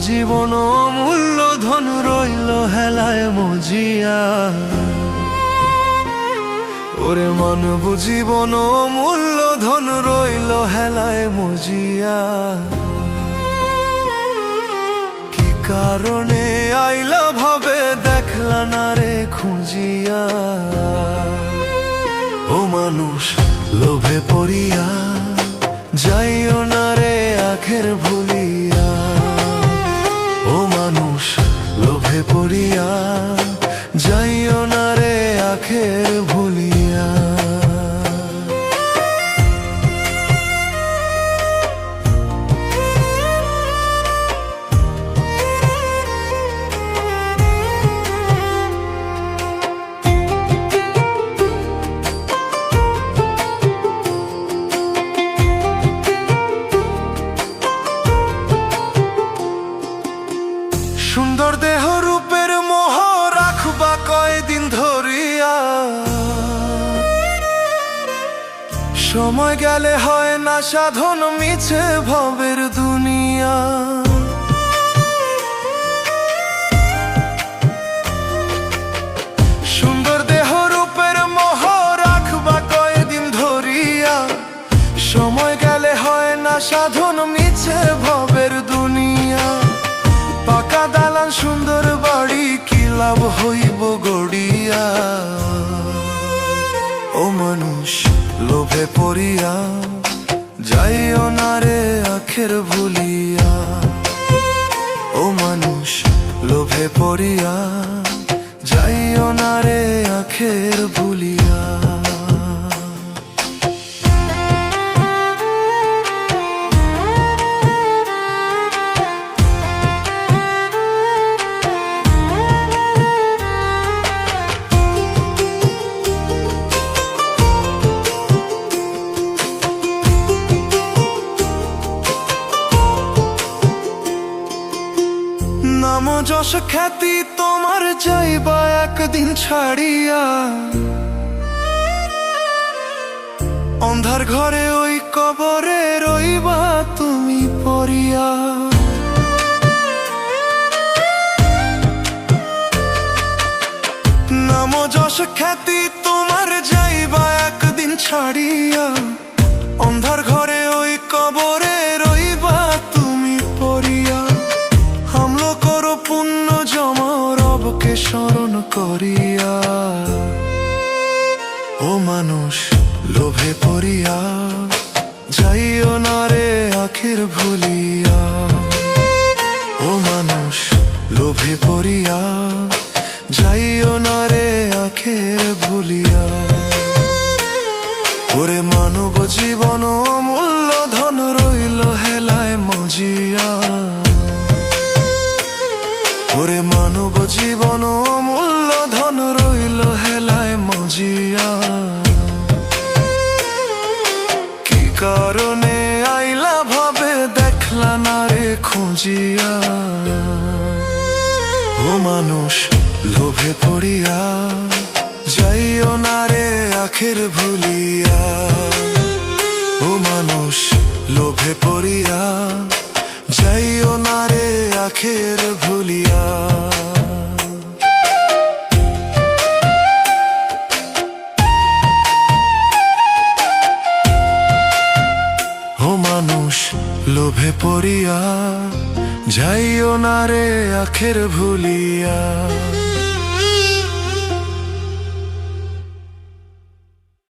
জীবন অমূল্য ধন রইল হেলায় মজিয়া। ওরে মানব জীবন অমূল্য ধন রইল হেলায় মজিয়া। কি কারণে আইলা ভাবে দেখলা না রে খুঁজিয়া। ও মানুষ লোভে পড়িয়া যাইও না রে আখের ভুলিয়া। ও মানুষ লোভে পড়িয়া যাইও না রে আখের ভুলিয়া। সুন্দর দেহ রূপের মোহ রাখবা কয়দিন ধরিয়া। সময় গেলে হয় না সাধন মিছে ভবের দুনিয়া। সুন্দর দেহ রূপের মোহ রাখবা কয়দিন ধরিয়া। সময় গেলে হয় না সাধন মিছে ভবের দুনিয়া। পাকা দালান সুন্দর বাড়ি কি লাভ হইব গড়িয়া। ও মানুষ লোভে পড়িয়া যাইও না রে আখের ভুলিয়া। ও মানুষ লোভে পড়িয়া যাইও না রে আখের ভুলিয়া। নাম যশ খ্যাতি তোমার যাইবা একদিন ছাড়িয়া। অন্ধার ঘরে ওই কবরে রইবা তুমি পড়িয়া। নাম যশ খ্যাতি তোমার যাইবা একদিন ছাড়িয়া। অন্ধার ঘরে ওই কবরে রইবা তুমি পড়িয়া। হামলো করো পুণ্য জমা রবকে স্মরণ করিয়া। ও মানুষ লোভে পড়িয়া যাইও না রে আখের ভুলিয়া। ও মানুষ লোভে পড়িয়া যাইও না রে আখের ভুলিয়া। ওরে মানব জীবন অমূল্য ধন রইল হেলায় মজিয়া। ওরে মানব জীবন অমূল্য ধন রইল হেলায় মজিয়া। কি কারণে আইলা ভাবে দেখলা না রে খুঁজিয়া। ও মানুষ লোভে পড়িয়া যাইও না রে আখের ভুলিয়া। ও মানুষ লোভে পড়িয়া যাইও না রে আখের ভুলিয়া। ও মানুষ লোভে পড়িয়া যাইও না রে আখের ভুলিয়া।